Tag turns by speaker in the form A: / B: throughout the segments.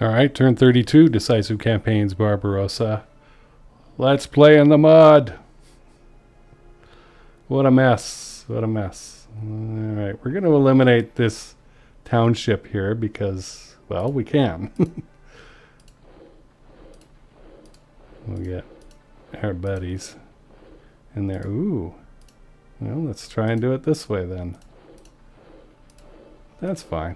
A: All right, turn 32, Decisive Campaigns, Barbarossa. Let's play in the mud. What a mess. What a mess. All right, we're going to eliminate this township here because, well, we can. We'll get our buddies in there. Ooh. Well, let's try and do it this way then. That's fine.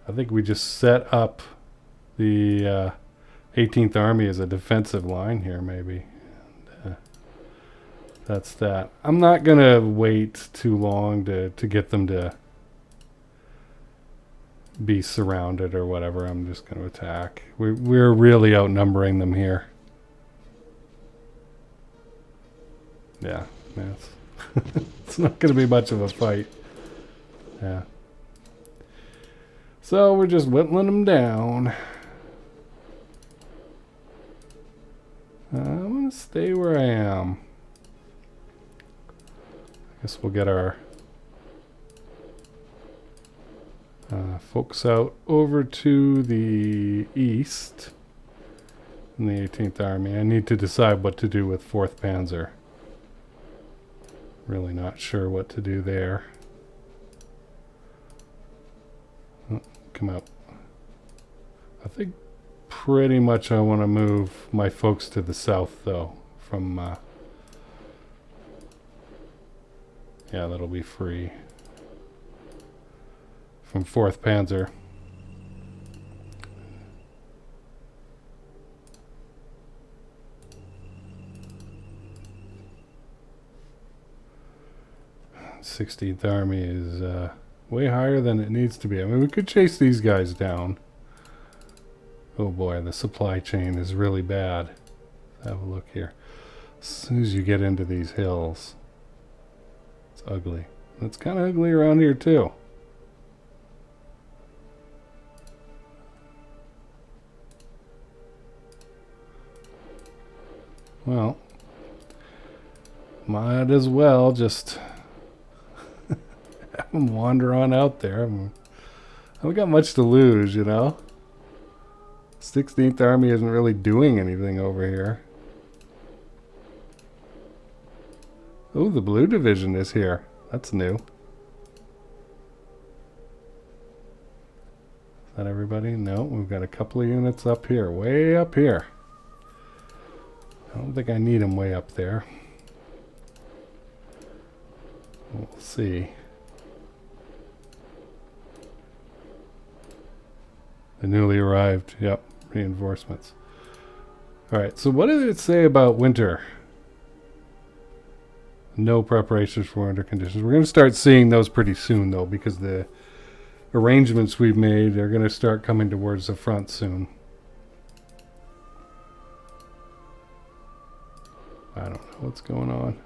A: I think we just set up the 18th Army as a defensive line here, maybe. And, that's that. I'm not going to wait too long to get them to be surrounded or whatever. I'm just going to attack. We're really outnumbering them here. Yeah, it's not going to be much of a fight. Yeah. So we're just whittling them down. I'm going to stay where I am. I guess we'll get our folks out over to the east in the 18th Army. I need to decide what to do with 4th Panzer. Really not sure what to do there. Oh, come out. I think pretty much I want to move my folks to the south, though, from yeah, that'll be free from 4th Panzer. '16th Army is way higher than it needs to be. I mean, we could chase these guys down. Oh boy, the supply chain is really bad. Let's have a look here. As soon as you get into these hills, it's ugly. It's kind of ugly around here too. Well, might as well just have them wander on out there. I haven't got much to lose, you know. 16th Army isn't really doing anything over here. Oh, the Blue Division is here. That's new. Is that everybody? No, we've got a couple of units up here. Way up here. I don't think I need them way up there. We'll see. The newly arrived, yep, reinforcements. Alright, so what did it say about winter? No preparations for winter conditions. We're going to start seeing those pretty soon, though, because the arrangements we've made are going to start coming towards the front soon. I don't know what's going on.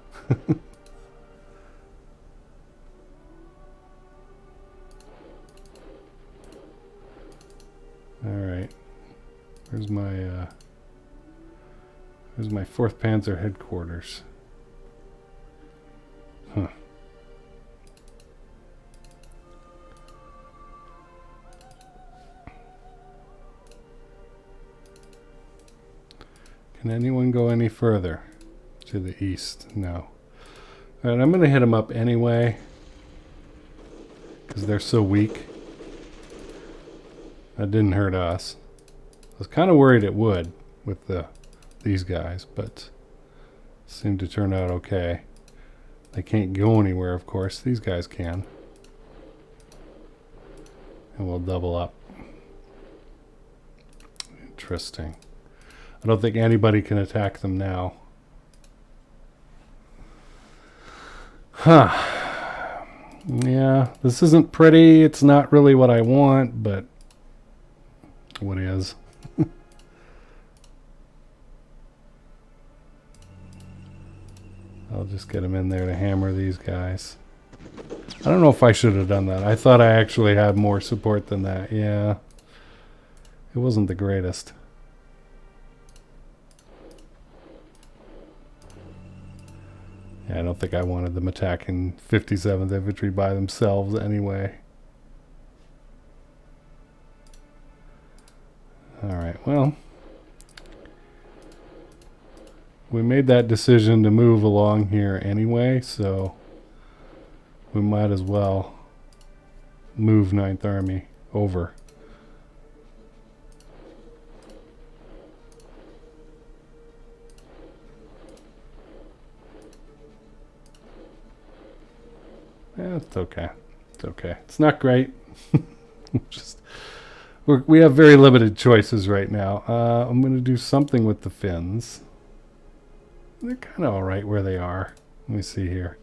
A: Alright. Where's my 4th Panzer headquarters? Huh. Can anyone go any further? To the east? No. Alright, I'm going to hit them up anyway. Because they're so weak. That didn't hurt us. I was kind of worried it would with these guys, but seemed to turn out okay. They can't go anywhere, of course. These guys can. And we'll double up. Interesting. I don't think anybody can attack them now. Huh. Yeah, this isn't pretty. It's not really what I want, but what is. I'll just get them in there to hammer these guys. I don't know if I should have done that. I thought I actually had more support than that. Yeah. It wasn't the greatest. Yeah, I don't think I wanted them attacking 57th Infantry by themselves anyway. Alright, well, we made that decision to move along here anyway, so we might as well move 9th Army over. Yeah, it's okay. It's okay. It's not great. We have very limited choices right now. I'm going to do something with the Finns. They're kind of alright where they are. Let me see here.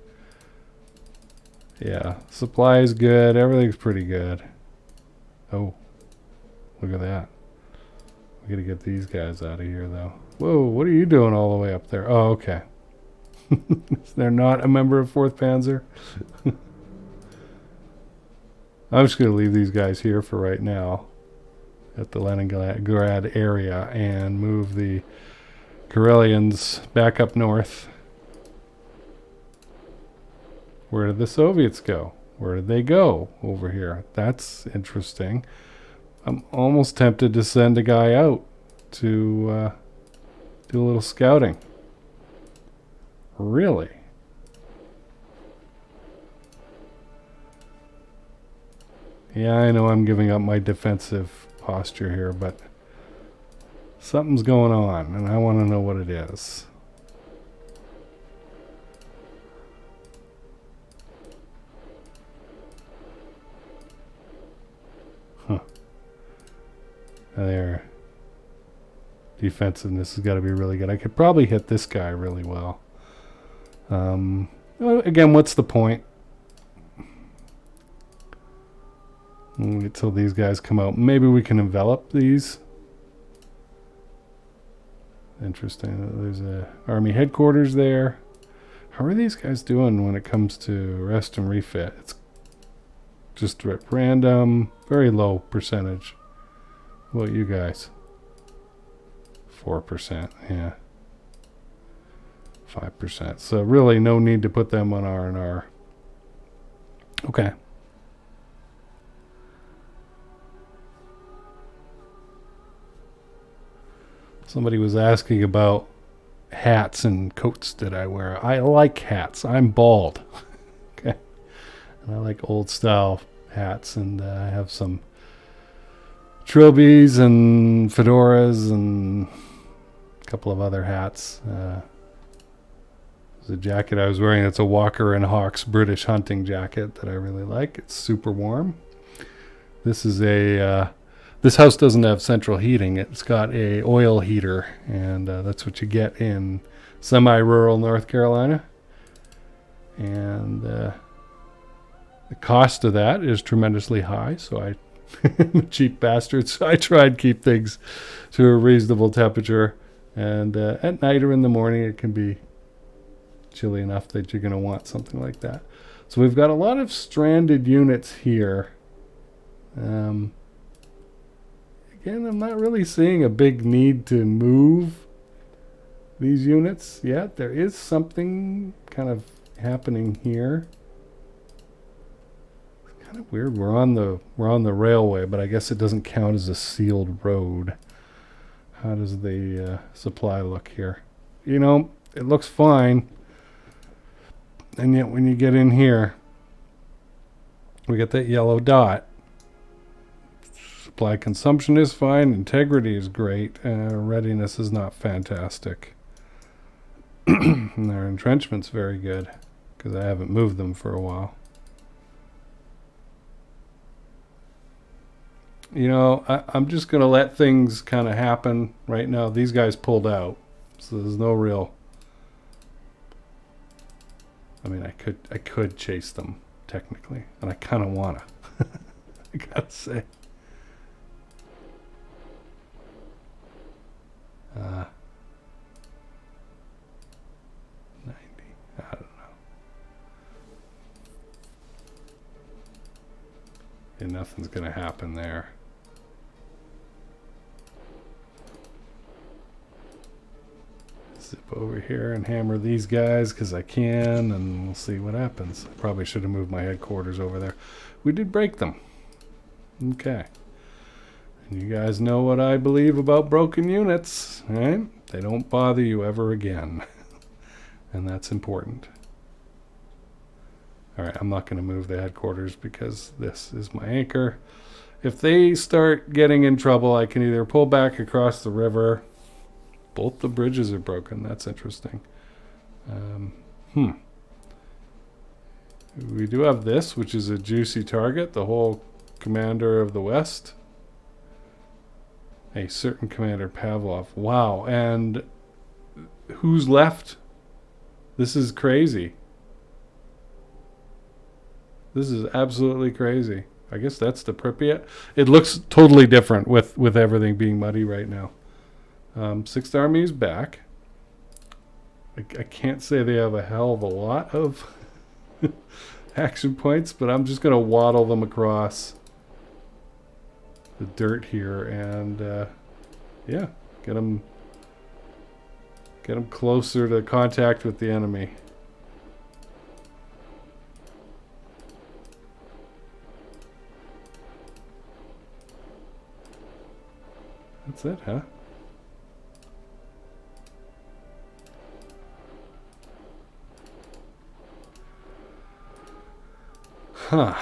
A: Yeah, supply is good. Everything's pretty good. Oh, look at that. We gotta get these guys out of here, though. Whoa, what are you doing all the way up there? Oh, okay. They're not a member of 4th Panzer. I'm just going to leave these guys here for right now at the Leningrad area and move the Karelians back up north. Where did the Soviets go? Where did they go over here? That's interesting. I'm almost tempted to send a guy out to do a little scouting. Really? Yeah, I know I'm giving up my defensive posture here, but something's going on, and I want to know what it is. Huh. Their defensiveness has got to be really good. I could probably hit this guy really well. Well, again, what's the point? We'll wait till these guys come out. Maybe we can envelop these. Interesting. There's a army headquarters there. How are these guys doing when it comes to rest and refit? It's just at random, very low percentage. What about you guys? 4%, yeah. 5%. So really no need to put them on R&R. Okay. Somebody was asking about hats and coats that I wear. I like hats. I'm bald. Okay. And I like old style hats, and I have some trilbies and fedoras and a couple of other hats. There's a jacket I was wearing. It's a Walker and Hawkes British hunting jacket that I really like. It's super warm. This is a this house doesn't have central heating. It's got a oil heater, and that's what you get in semi-rural North Carolina. And the cost of that is tremendously high, so I'm a cheap bastard, so I try and keep things to a reasonable temperature. And at night or in the morning, it can be chilly enough that you're going to want something like that. So we've got a lot of stranded units here. Again, I'm not really seeing a big need to move these units yet. There is something kind of happening here. It's kind of weird. We're on the railway, but I guess it doesn't count as a sealed road. How does the supply look here? You know, it looks fine. And yet when you get in here, we get that yellow dot. Supply consumption is fine, integrity is great, readiness is not fantastic. And their entrenchment's very good, because I haven't moved them for a while. You know, I'm just going to let things kind of happen right now. These guys pulled out, so there's no real... I mean, I could chase them, technically, and I kind of want to. I gotta say. 90. I don't know. Yeah, nothing's gonna happen there. Zip over here and hammer these guys because I can, and we'll see what happens. I probably should have moved my headquarters over there. We did break them. Okay. And you guys know what I believe about broken units, right? They don't bother you ever again. And that's important. Alright, I'm not going to move the headquarters because this is my anchor. If they start getting in trouble, I can either pull back across the river. Both the bridges are broken. That's interesting. We do have this, which is a juicy target. The whole commander of the West. A certain Commander Pavlov. Wow. And who's left? This is crazy. This is absolutely crazy. I guess that's the Pripyat. It looks totally different with everything being muddy right now. 6th Army is back. I can't say they have a hell of a lot of action points, but I'm just going to waddle them across the dirt here and yeah, get them closer to contact with the enemy. That's it, huh? Huh.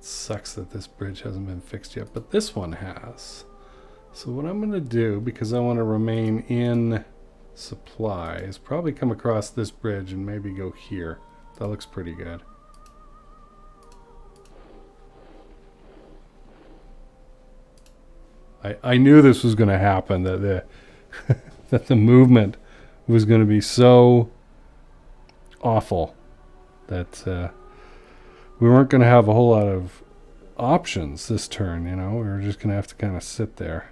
A: Sucks that this bridge hasn't been fixed yet, but this one has. So what I'm going to do, because I want to remain in supply, is probably come across this bridge and maybe go here. That looks pretty good. I knew this was going to happen, that the that the movement was going to be so awful that we weren't going to have a whole lot of options this turn, you know. We were just going to have to kind of sit there.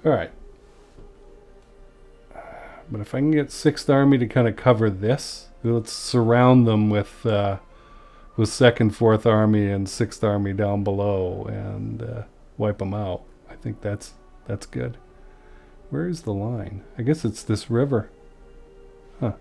A: All right. But if I can get 6th Army to kind of cover this, let's surround them with 2nd, 4th Army and 6th Army down below and wipe them out. I think that's good. Where is the line? I guess it's this river. Huh.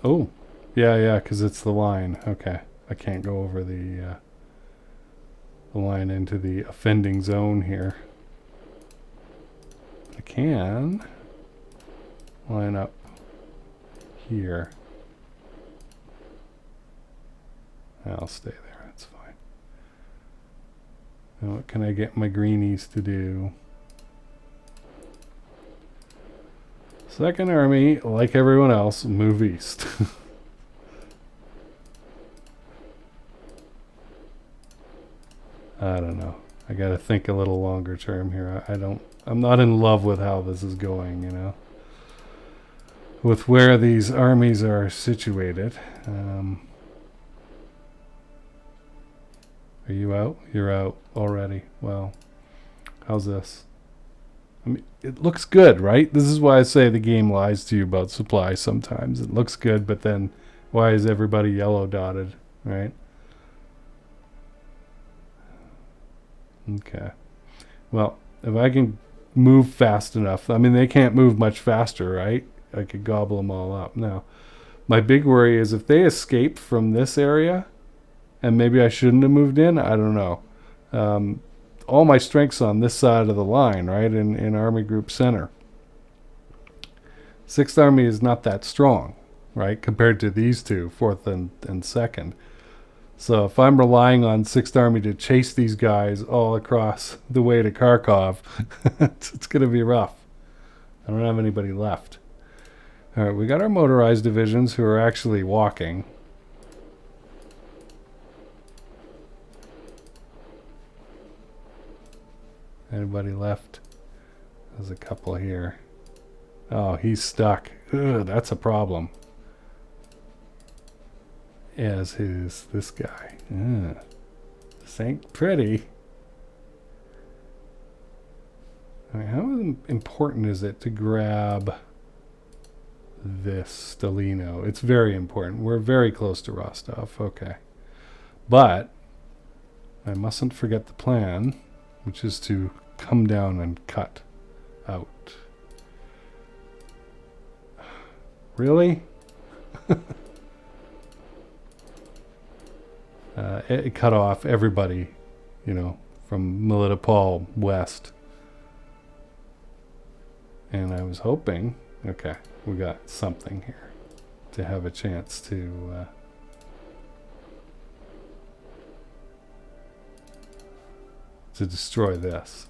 A: Oh, yeah, because it's the line. Okay, I can't go over the line into the offending zone here. I can line up here. I'll stay there. That's fine. Now what can I get my greenies to do? 2nd Army, like everyone else, move east. I don't know. I gotta think a little longer term here. I'm not in love with how this is going, you know. With where these armies are situated. Are you out? You're out already. Well, how's this? I mean, it looks good, right? This is why I say the game lies to you about supply sometimes. It looks good, but then why is everybody yellow dotted, right? Okay. Well, if I can move fast enough, I mean, they can't move much faster, right? I could gobble them all up. Now, my big worry is if they escape from this area, and maybe I shouldn't have moved in, I don't know. All my strength's on this side of the line, right, in Army Group Center. 6th Army is not that strong, right, compared to these two, 4th and 2nd. So if I'm relying on 6th Army to chase these guys all across the way to Kharkov, it's going to be rough. I don't have anybody left. All right, we got our motorized divisions who are actually walking. Anybody left? There's a couple here. Oh, he's stuck. Ugh, that's a problem. as this guy. This ain't pretty. I mean, how important is it to grab this Stalino? It's very important. We're very close to Rostov. Okay. But I mustn't forget the plan, which is to come down and cut out. Really? It cut off everybody, you know, from Melitopol west. And I was hoping, okay, we got something here to have a chance to destroy this.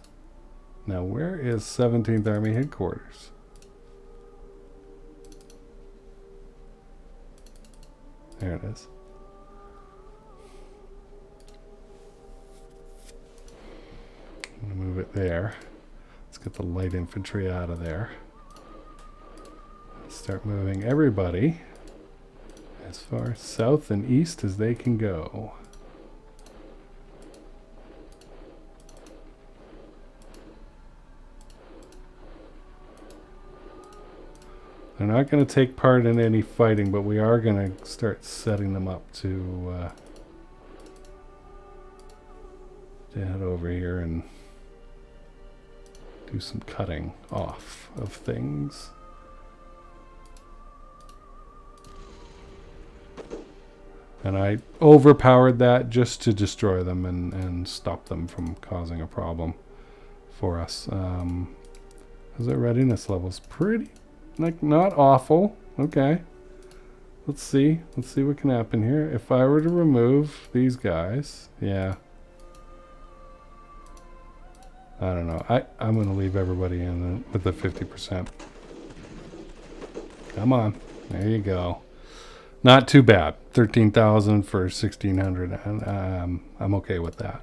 A: Now, where is 17th Army headquarters? There it is. I'm going to move it there. Let's get the light infantry out of there. Start moving everybody as far south and east as they can go. They're not going to take part in any fighting, but we are going to start setting them up to head over here and do some cutting off of things. And I overpowered that just to destroy them and stop them from causing a problem for us. How's that readiness levels? Pretty, like, not awful. Okay. Let's see. Let's see what can happen here. If I were to remove these guys, yeah. I don't know. I'm going to leave everybody in with the 50%. Come on. There you go. Not too bad. 13,000 for 1,600. I'm okay with that.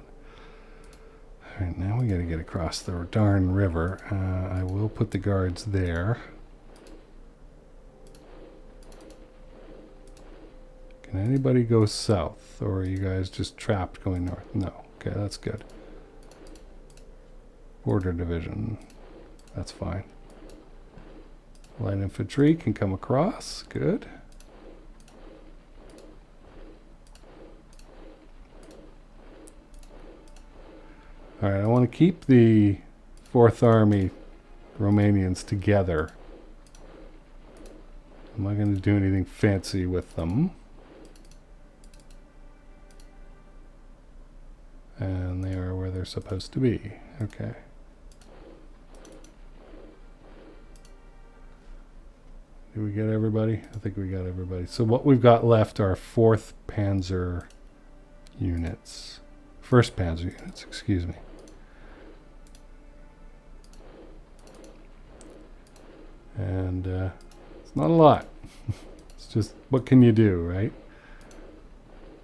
A: All right, now we got to get across the darn river. I will put the guards there. Can anybody go south? Or are you guys just trapped going north? No. Okay, that's good. Border division. That's fine. Light infantry can come across. Good. Alright, I want to keep the 4th Army Romanians together. I'm not going to do anything fancy with them. And they are where they're supposed to be. Okay. Did we get everybody? I think we got everybody. So what we've got left are 4th Panzer units. 1st Panzer units, excuse me. And it's not a lot. It's just, what can you do, right?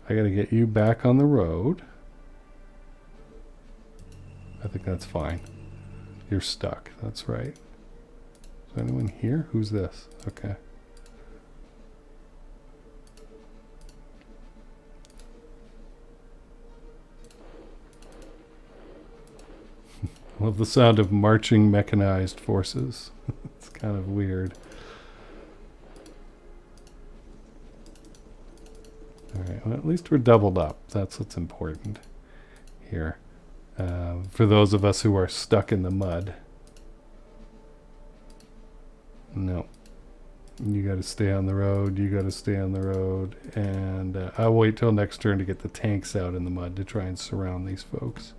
A: I got to get you back on the road. I think that's fine. You're stuck. That's right. Is anyone here? Who's this? Okay. I love the sound of marching mechanized forces. It's kind of weird. Alright, well, at least we're doubled up. That's what's important here. For those of us who are stuck in the mud. No. You got to stay on the road. You got to stay on the road. And I'll wait till next turn to get the tanks out in the mud to try and surround these folks.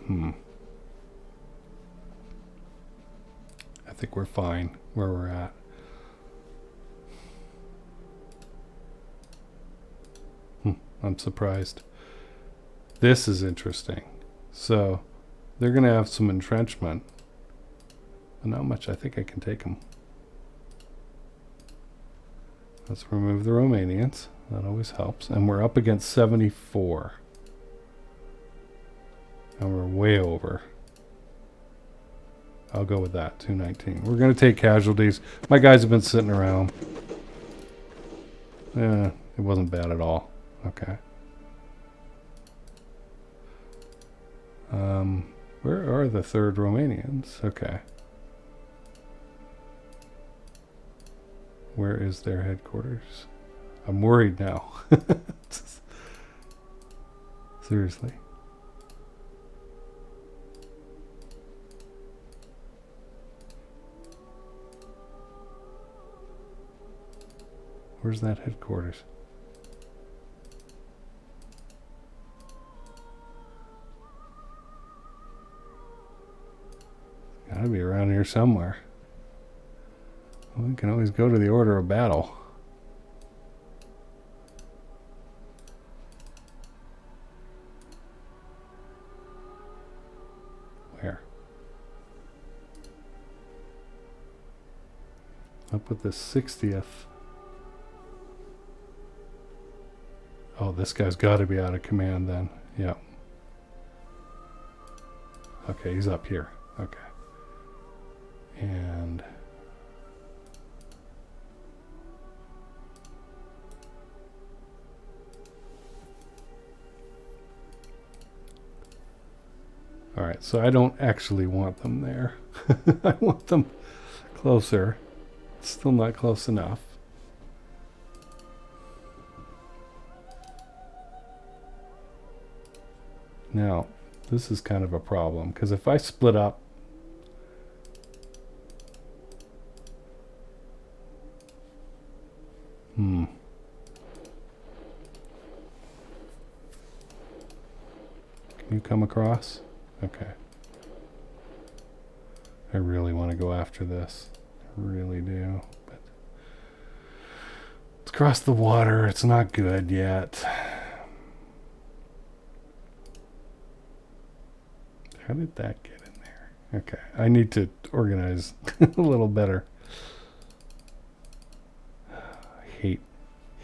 A: I think we're fine where we're at. I'm surprised. This is interesting. So they're going to have some entrenchment. But not much. I think I can take them. Let's remove the Romanians. That always helps. And we're up against 74. And we're way over. I'll go with that, 219. We're going to take casualties. My guys have been sitting around. it wasn't bad at all. Okay. Where are the 3rd Romanians? Okay. Where is their headquarters? I'm worried now. Seriously. Where's that headquarters? Gotta be around here somewhere. Well, we can always go to the order of battle. Where? Up with the 60th. Oh, this guy's got to be out of command then. Yeah. Okay, he's up here. Okay. And all right, so I don't actually want them there. I want them closer. Still not close enough. Now, this is kind of a problem, because if I split up Can you come across? Okay. I really want to go after this. I really do. But it's across the water. It's not good yet. How did that get in there? Okay. I need to organize a little better.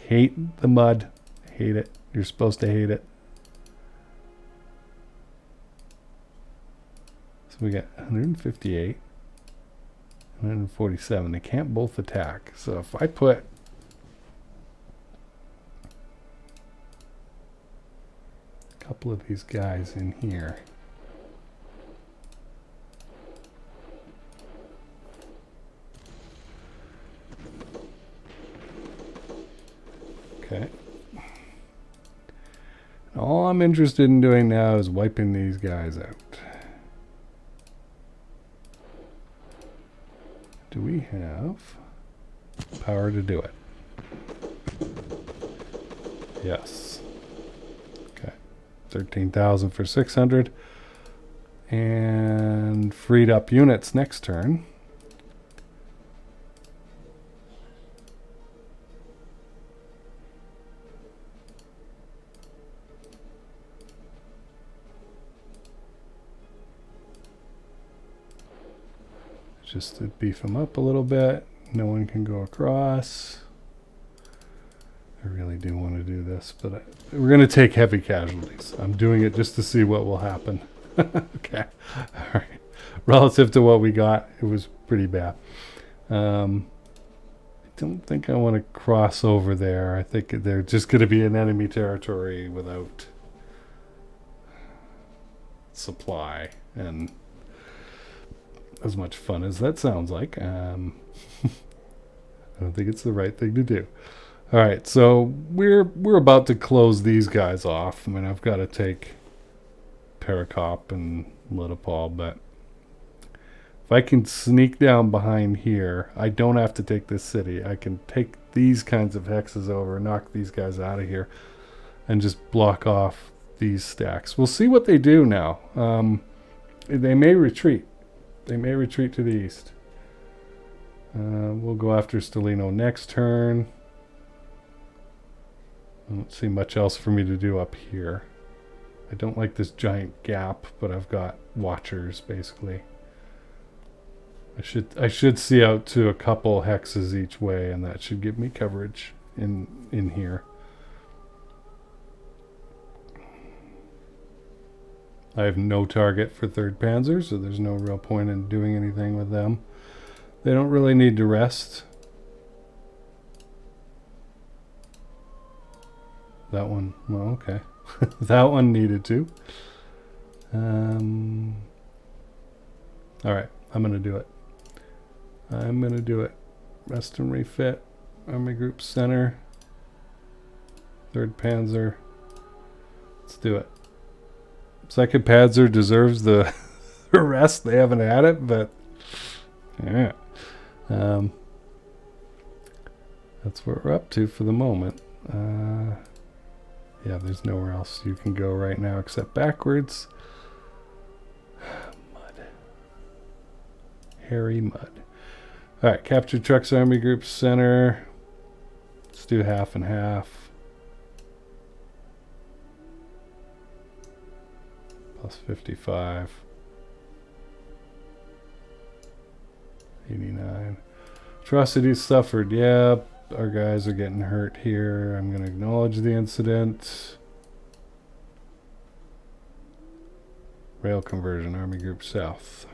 A: Hate the mud. Hate it. You're supposed to hate it. So we got 158, 147. They can't both attack. So if I put a couple of these guys in here. Okay. All I'm interested in doing now is wiping these guys out. Do we have power to do it? Yes. Okay. 13,000 for 600. And freed up units next turn. Just to beef them up a little bit. No one can go across. I really do want to do this, but we're going to take heavy casualties. I'm doing it just to see what will happen. Okay. All right. Relative to what we got, it was pretty bad. I don't think I want to cross over there. I think they're just going to be in enemy territory without supply, and as much fun as that sounds like, I don't think it's the right thing to do. All right, so we're about to close these guys off. I mean, I've got to take Perekop and Litopol, but if I can sneak down behind here, I don't have to take this city. I can take these kinds of hexes over, knock these guys out of here, and just block off these stacks. We'll see what they do now. They may retreat. They may retreat to the east. We'll go after Stelino next turn. I don't see much else for me to do up here. I don't like this giant gap, but I've got watchers basically. I should see out to a couple hexes each way, and that should give me coverage in here. I have no target for 3rd Panzer, so there's no real point in doing anything with them. They don't really need to rest. That one, well, okay. That one needed to. Alright, I'm going to do it. I'm going to do it. Rest and refit. Army Group Center. 3rd Panzer. Let's do it. 2nd Panzer deserves the rest. They haven't had it, but yeah. That's what we're up to for the moment. Yeah, there's nowhere else you can go right now except backwards. Mud. Hairy mud. Alright, capture trucks, Army Group Center. Let's do half and half. Plus 55. 89. Atrocities suffered. Yeah, our guys are getting hurt here. I'm going to acknowledge the incident. Rail conversion, Army Group South.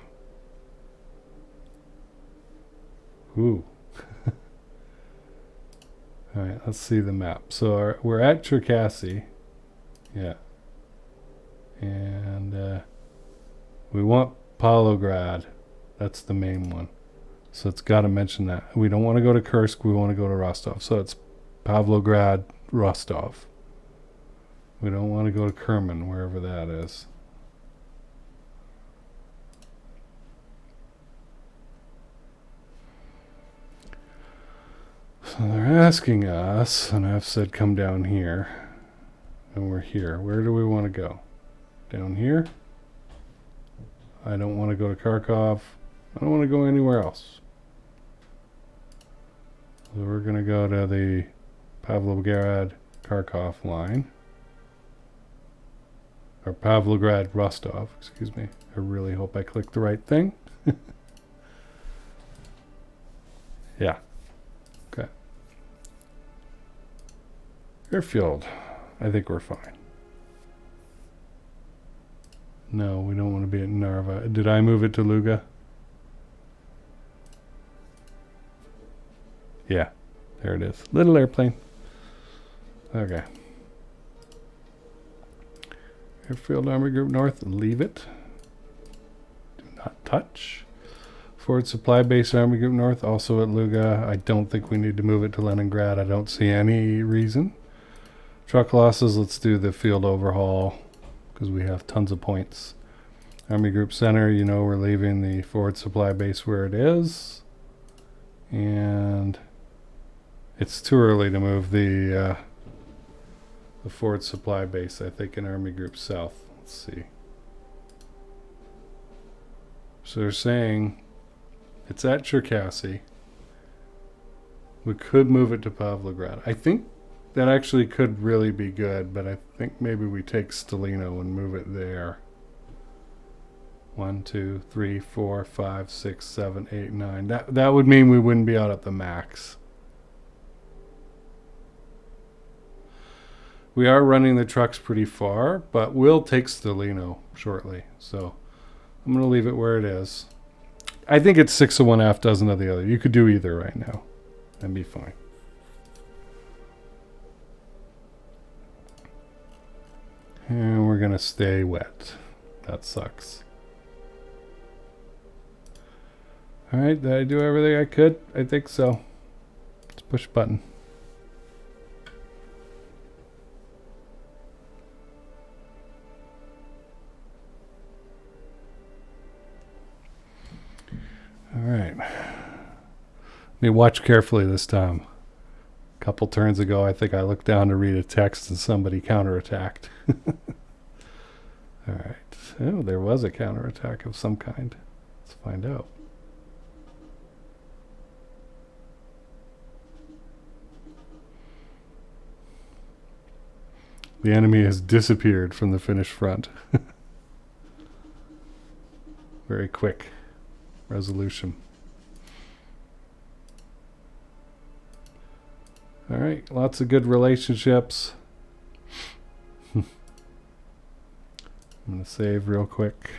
A: Ooh. Alright, let's see the map. So we're at Cherkasy. Yeah. And we want Pavlograd. That's the main one. So it's got to mention that. We don't want to go to Kursk. We want to go to Rostov. So it's Pavlograd, Rostov. We don't want to go to Kerman, wherever that is. So they're asking us, and I've said come down here. And we're here. Where do we want to go? Down here? I don't want to go to Kharkov. I don't want to go anywhere else. So we're going to go to the Pavlograd Kharkov line. Or Pavlograd Rostov, excuse me. I really hope I clicked the right thing. Yeah. Okay. Airfield. I think we're fine. No, we don't want to be at Narva. Did I move it to Luga? Yeah, there it is. Little airplane. Okay. Airfield Army Group North, leave it. Do not touch. Forward Supply Base Army Group North, also at Luga. I don't think we need to move it to Leningrad. I don't see any reason. Truck losses, let's do the field overhaul because we have tons of points. Army Group Center, you know we're leaving the Forward Supply Base where it is. And it's too early to move the Forward Supply Base, I think, in Army Group South. Let's see. So they're saying it's at Cherkasy. We could move it to Pavlograd. I think that actually could really be good, but I think maybe we take Stalino and move it there. 1, 2, 3, 4, 5, 6, 7, 8, 9. That would mean we wouldn't be out at the max. We are running the trucks pretty far, but we'll take Stalino shortly. So I'm going to leave it where it is. I think it's 6 of one, half dozen of the other. You could do either right now and be fine. And we're going to stay wet. That sucks. Alright, did I do everything I could? I think so. Let's push button. Alright. Let me watch carefully this time. A couple turns ago, I think I looked down to read a text and somebody counterattacked. Alright. Oh, there was a counterattack of some kind. Let's find out. The enemy has disappeared from the Finnish front. Very quick resolution. All right, lots of good relationships. I'm going to save real quick.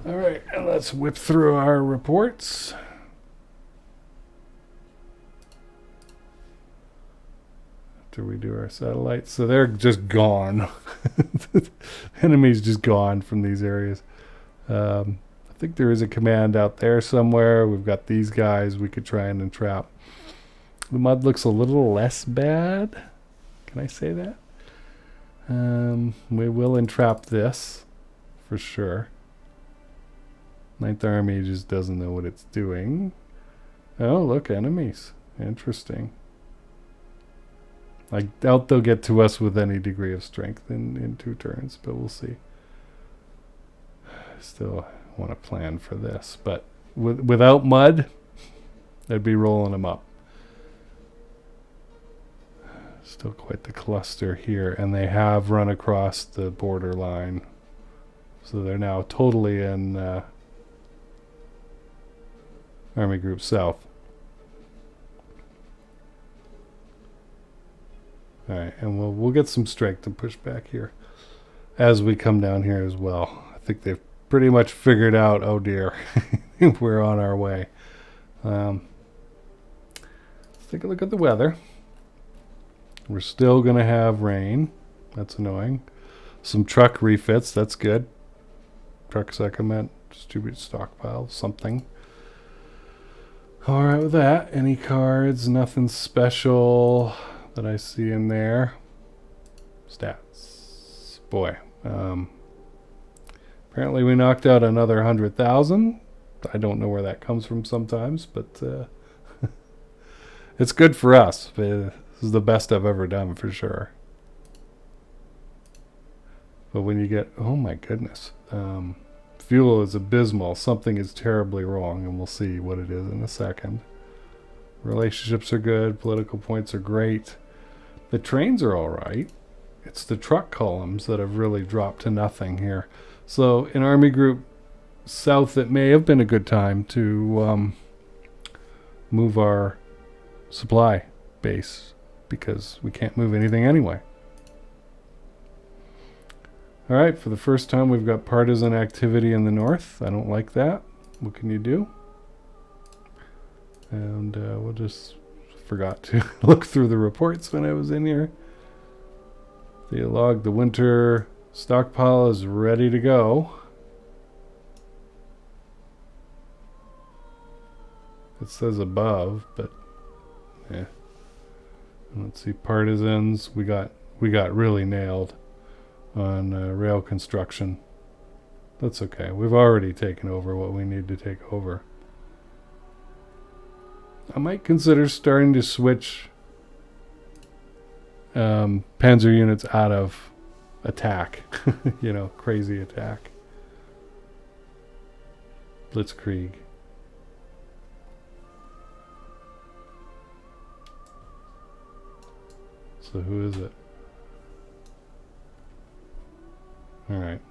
A: Alright, and let's whip through our reports. After we do our satellites. So they're just gone. Enemies just gone from these areas. I think there is a command out there somewhere. We've got these guys we could try and entrap. The mud looks a little less bad. Can I say that? We will entrap this for sure. Ninth Army just doesn't know what it's doing. Oh, look, enemies. Interesting. I doubt they'll get to us with any degree of strength in 2 turns, but we'll see. Still want to plan for this, but without mud, I'd be rolling them up. Still quite the cluster here, and they have run across the border line. So they're now totally in Army Group South. Alright, and we'll get some strength and push back here as we come down here as well. I think they've pretty much figured out, oh dear, we're on our way. Let's take a look at the weather. We're still going to have rain. That's annoying. Some truck refits, that's good. Truck segment, distribute stockpile, something. Alright with that. Any cards? Nothing special that I see in there. Stats. Boy. Apparently we knocked out another 100,000. I don't know where that comes from sometimes, but it's good for us. This is the best I've ever done for sure. But when you get, oh my goodness, fuel is abysmal. Something is terribly wrong, and we'll see what it is in a second. Relationships are good. Political points are great. The trains are all right. It's the truck columns that have really dropped to nothing here. So in Army Group South, it may have been a good time to move our supply base because we can't move anything anyway. All right, for the first time, we've got partisan activity in the north. I don't like that. What can you do? And we'll just forgot to look through the reports when I was in here. The log, the winter stockpile is ready to go. It says above, but yeah. Let's see, partisans. We got really nailed on rail construction. That's okay. We've already taken over what we need to take over. I might consider starting to switch panzer units out of attack. You know, crazy attack. Blitzkrieg. So who is it? All right.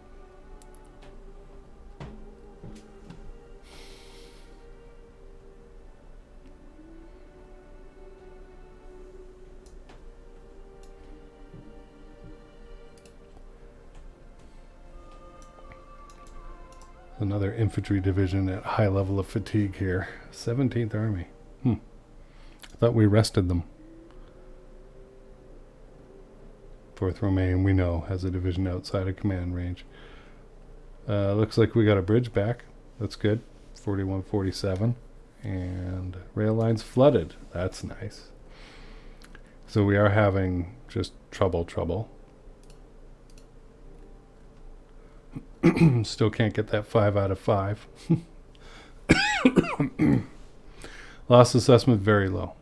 A: Another infantry division at high level of fatigue here. 17th Army. I thought we rested them. 4th Romanian, we know, has a division outside of command range. Looks like we got a bridge back. That's good. 4147. And rail lines flooded. That's nice. So we are having just trouble. Still can't get that 5 out of 5. Loss assessment very low.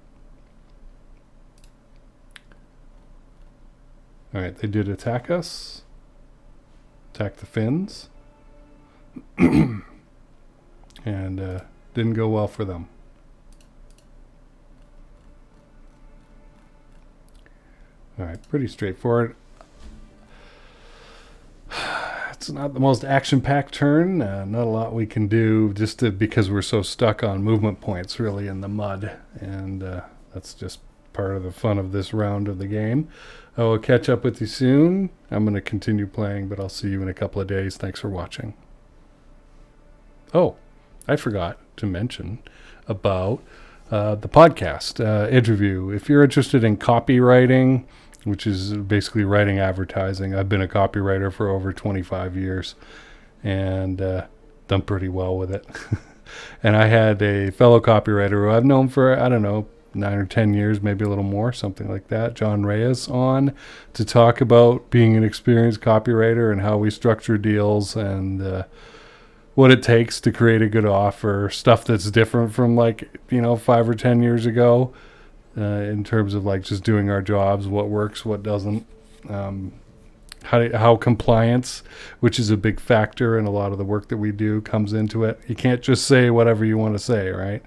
A: Alright, they did attack us. Attack the Finns. And didn't go well for them. Alright, pretty straightforward. It's not the most action-packed turn. Not a lot we can do just because we're so stuck on movement points really in the mud. And that's just part of the fun of this round of the game. I will catch up with you soon. I'm going to continue playing, but I'll see you in a couple of days. Thanks for watching. Oh, I forgot to mention about the podcast interview. If you're interested in copywriting, which is basically writing advertising, I've been a copywriter for over 25 years and done pretty well with it. And I had a fellow copywriter who I've known for, I don't know, 9 or 10 years, maybe a little more, something like that, Jon Reyes, on to talk about being an experienced copywriter and how we structure deals and what it takes to create a good offer, stuff that's different from 5 or 10 years ago in terms of just doing our jobs, what works, what doesn't, how compliance, which is a big factor in a lot of the work that we do, comes into it. You can't just say whatever you want to say, right?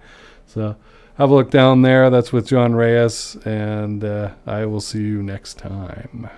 A: So have a look down there. That's with Jon Reyes, and I will see you next time.